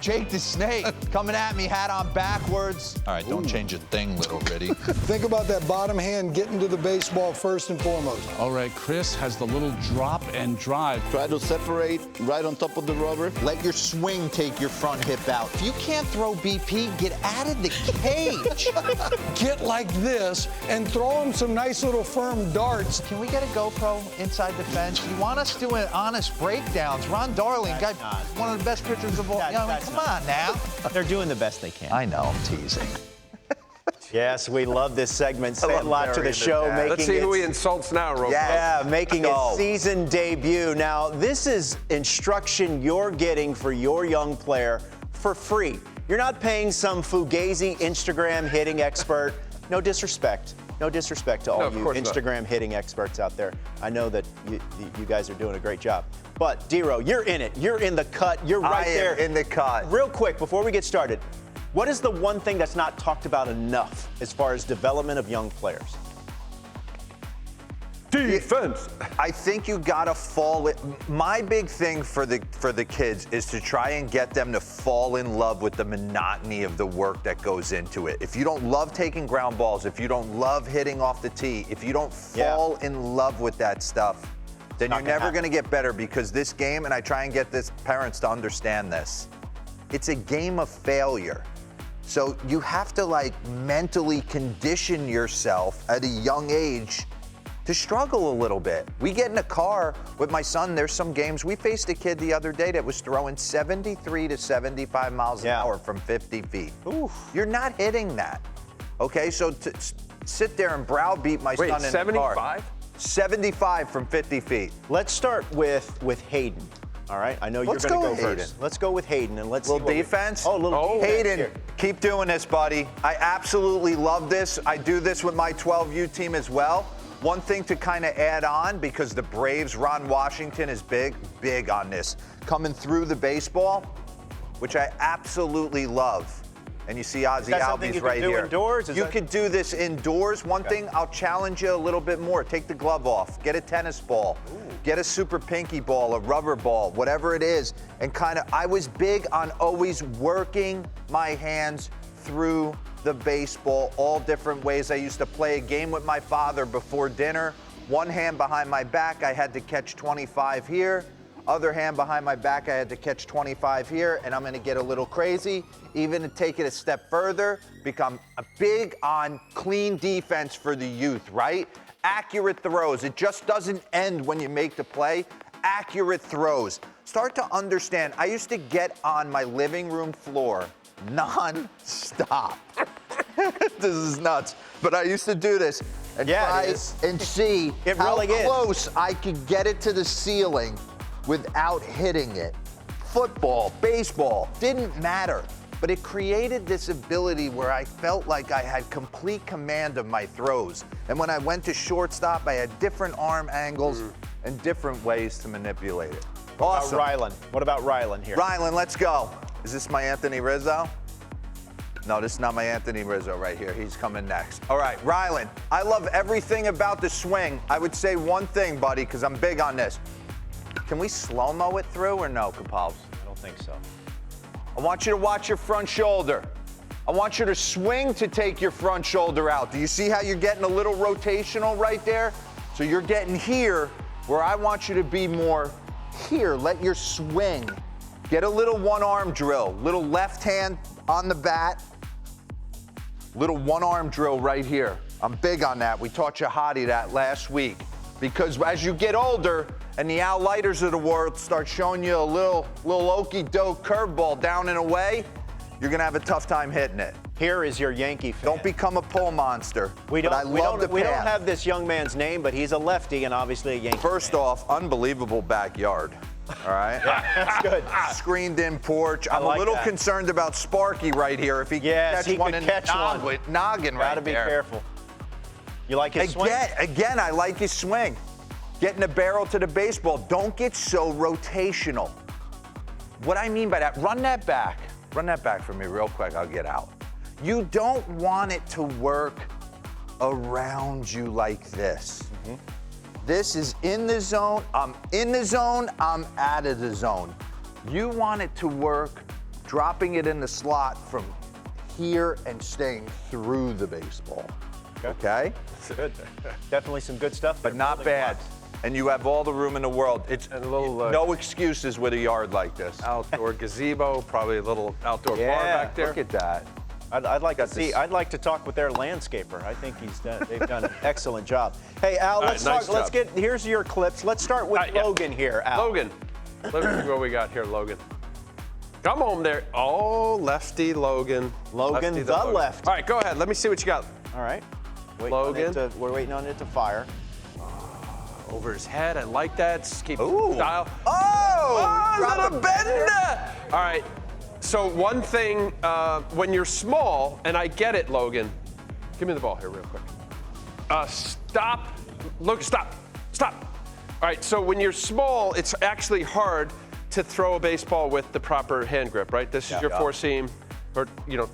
Jake the Snake coming at me, hat on backwards. All right, don't change a thing, little Ritty. Think about that bottom hand getting to the baseball first and foremost. All right, Chris has the little drop and drive. Try to separate right on top of the rubber. Let your swing take your front hip out. If you can't throw BP, get out of the cage. Get like this and throw him some nice little firm darts. Can we get a GoPro inside the fence? You want us doing honest breakdowns? Ron Darling, got one of the best pitchers of all. Come on now. They're doing the best they can. I know, I'm teasing. Yes, we love this segment. Say a lot to the show. Let's see who he insults now, Rob. Yeah, making its season debut. Now, this is instruction you're getting for your young player for free. You're not paying some fugazi Instagram hitting expert. No disrespect. No disrespect to all you Instagram hitting experts out there. I know that you guys are doing a great job. But, Dero, you're in it. You're in the cut. You're right there. in the cut. Real quick, before we get started, what is the one thing that's not talked about enough as far as development of young players? Defense. I think you gotta fall in. My big thing for the kids is to try and get them to fall in love with the monotony of the work that goes into it. If you don't love taking ground balls, if you don't love hitting off the tee, if you don't fall in love with that stuff, then you're never gonna get better, because this game, and I try and get this parents to understand this, it's a game of failure. So you have to like mentally condition yourself at a young age to struggle a little bit. We get in a car with my son, there's some games, we faced a kid the other day that was throwing 73 to 75 miles an hour from 50 feet. Oof. You're not hitting that. Okay, so to sit there and browbeat my son in the car. 75 from 50 feet. Let's start with Hayden. All right, I know you're going to go first. Let's go with Hayden and let's see. Little defense? Little defense. Hayden, keep doing this, buddy. I absolutely love this. I do this with my 12U team as well. One thing to kind of add on, because the Braves, Ron Washington is big on this. Coming through the baseball, which I absolutely love. And you see Ozzy Albies right here. Indoors? You could do this indoors. One thing, I'll challenge you a little bit more. Take the glove off. Get a tennis ball. Get a super pinky ball, a rubber ball, whatever it is. And kind of, I was big on always working my hands through the baseball, all different ways. I used to play a game with my father before dinner. One hand behind my back, I had to catch 25 here. Other hand behind my back, I had to catch 25 here, and I'm gonna get a little crazy. Even to take it a step further, become big on clean defense for the youth, right? Accurate throws. It just doesn't end when you make the play. Accurate throws. Start to understand. I used to get on my living room floor non-stop. This is nuts. But I used to do this and try and see how close I could get it to the ceiling without hitting it. Football, baseball, didn't matter. But it created this ability where I felt like I had complete command of my throws. And when I went to shortstop, I had different arm angles and different ways to manipulate it. Awesome. What about Rylan here? Rylan, let's go. Is this my Anthony Rizzo? No, this is not my Anthony Rizzo right here. He's coming next. All right, Rylan, I love everything about the swing. I would say one thing, buddy, because I'm big on this. Can we slow-mo it through or no, Kapals? I don't think so. I want you to watch your front shoulder. I want you to swing to take your front shoulder out. Do you see how you're getting a little rotational right there? So you're getting here, where I want you to be more here. Let your swing. Get a little one-arm drill. Little left hand on the bat. Little one-arm drill right here. I'm big on that. We taught you Hottie that last week. Because as you get older and the Al Leiters of the world start showing you a little okey-doke curveball down and away, you're going to have a tough time hitting it. Here is your Yankee fan. Don't become a pull monster. We don't We don't have this young man's name, but he's a lefty and obviously a Yankee First off, unbelievable backyard. All right? That's good. Screened in porch. I'm a little concerned about Sparky right here. If he yes, catch he one could in catch one. Noggin right Gotta be careful. You like his swing? Again, I like his swing. Getting the barrel to the baseball. Don't get so rotational. What I mean by that, run that back. Run that back for me real quick. I'll get out. You don't want it to work around you like this. This is in the zone. I'm in the zone. I'm out of the zone. You want it to work dropping it in the slot from here and staying through the baseball. Okay? Good. Definitely some good stuff. But not bad. And you have all the room in the world. It's And a little, no excuses with a yard like this. outdoor gazebo, probably a little outdoor bar back there. Look at that. I'd like to see. I'd like to talk with their landscaper. I think they've done an excellent job. Hey, Al, let's nice talk. Let's job. get. Here's your clips. Let's start with Yeah. Logan here, Al. Logan. Look what we got here, Logan. Come on there. Oh, lefty Logan. Logan, Lefty the lefty. All right, go ahead. Let me see what you got. All right. Logan. We're waiting on it to fire. Over his head. I like that. Just keep Ooh. dial. Oh! Little bender. All right. So one thing, when you're small, and I get it, Logan. Give me the ball here real quick. Stop. Look, stop. Stop. All right, so when you're small, it's actually hard to throw a baseball with the proper hand grip, right? This is your four seam, or your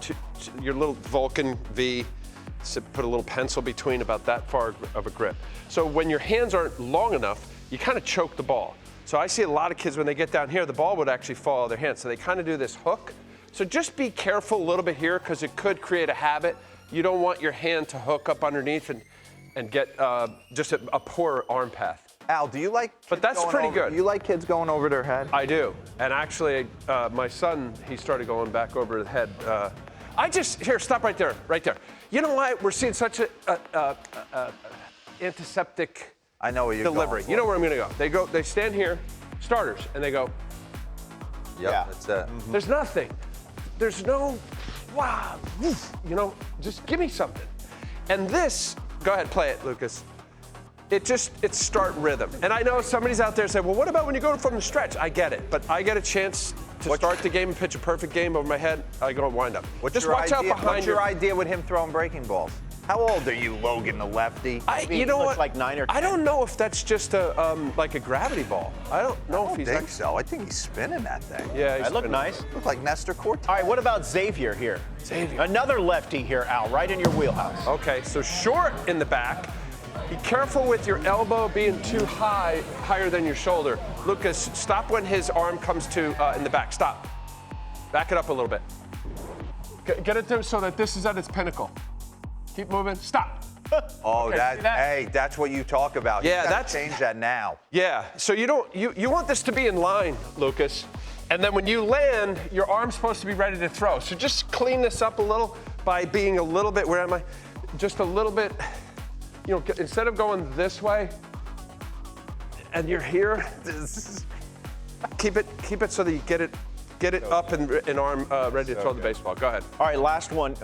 little Vulcan V. So put a little pencil between about that far of a grip. So when your hands aren't long enough, you kind of choke the ball. So I see a lot of kids when they get down here, the ball would actually fall out of their hands. So they kind of do this hook. So just be careful a little bit here because it could create a habit. You don't want your hand to hook up underneath and get just a poor arm path. Al, do you like But kids that's going pretty over- good. You like kids going over their head? I do. And actually, my son, he started going back over the head. Here, stop right there, right there. You know why we're seeing such a antiseptic I know where you're delivery? going. You know where I'm gonna go. They stand here, starters, and they go, Yep, Yeah. that's it. there's nothing. There's no, wow, woof, just give me something. And this, go ahead, play it, Lucas. It's start rhythm. And I know somebody's out there saying, well, what about when you go from the stretch? I get it, but I get a chance to start the game and pitch a perfect game over my head. I go and wind up. Just watch out behind What's your idea with him throwing breaking balls? How old are you, Logan, the lefty? You know looks what? like 9 or 10. I don't know if that's just like a gravity ball. I don't know I if he's don't think so. I think he's spinning that thing. Yeah, he's That looked spinning. nice. Look like Nestor Cortez. All right, what about Xavier here? Xavier. Another lefty here, Al, right in your wheelhouse. Okay, so short in the back. Be careful with your elbow being too high, higher than your shoulder. Lucas, stop when his arm comes to in the back. Stop. Back it up a little bit. Get it there so that this is at its pinnacle. Keep moving. Stop. Oh, Okay, see that? hey, that's what you talk about. Yeah, you gotta that's- change that now. Yeah, so you want this to be in line, Lucas. And then when you land, your arm's supposed to be ready to throw. So just clean this up a little by being a little bit, where am I? Just a little bit, instead of going this way and you're here, keep it so that you get it up and arm ready to throw the baseball. Go ahead. All right, last one.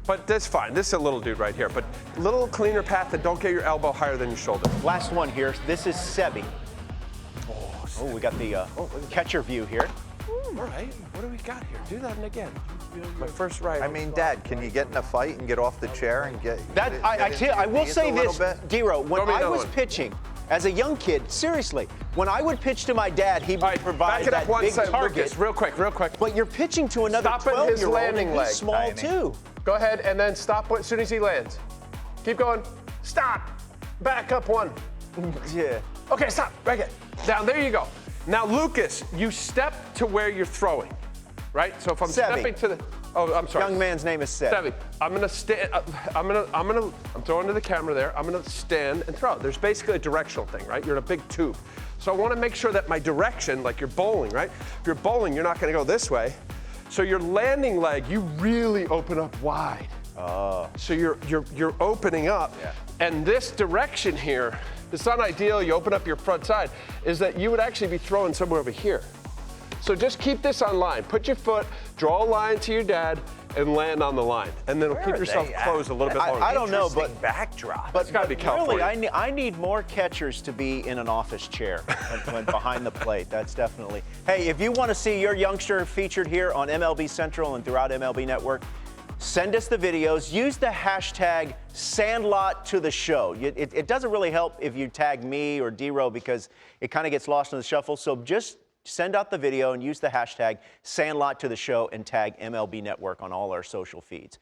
But that's fine. This is a little dude right here. But a little cleaner path that don't get your elbow higher than your shoulder. Last one here. This is Sebi. Oh, we got the catcher view here. All right, what do we got here? Do that again. My first right. I mean, Dad, can you get in a fight and get off the chair and get That get I into I your will knees say a little this, bit? Dero. When Throw me I another was one. pitching as a young kid, seriously, when I would pitch to my dad, he would All right, provide back it that up one big second, target. Lucas, real quick. But you're pitching to another Stop at his 12-year-old, landing and leg, he's small Tiny. too. Go ahead and then stop as soon as he lands. Keep going. Stop. Back up one. Yeah. Okay, stop. Right here. Down. There you go. Now, Lucas, you step to where you're throwing, right? So if I'm Sebi. stepping to the, oh, I'm sorry. Young man's name is Seb. Sebi, I'm gonna stand. I'm throwing to the camera there. I'm gonna stand and throw. There's basically a directional thing, right? You're in a big tube. So I want to make sure that my direction, like you're bowling, right? If you're bowling, you're not gonna go this way. So your landing leg, you really open up wide. So you're opening up, and this direction here, it's not ideal. You open up your front side, is that you would actually be throwing somewhere over here. So just keep this on line. Put your foot, draw a line to your dad, and land on the line, and then keep are yourself they at? closed a little bit longer. I don't know, Interesting but backdrop. But It's gotta be really, California. I need more catchers to be in an office chair when behind the plate. That's definitely. Hey, if you want to see your youngster featured here on MLB Central and throughout MLB Network, send us the videos. Use the hashtag #SandlotToTheShow. It doesn't really help if you tag me or Dero because it kind of gets lost in the shuffle. So just send out the video and use the hashtag #SandlotToTheShow and tag MLB Network on all our social feeds.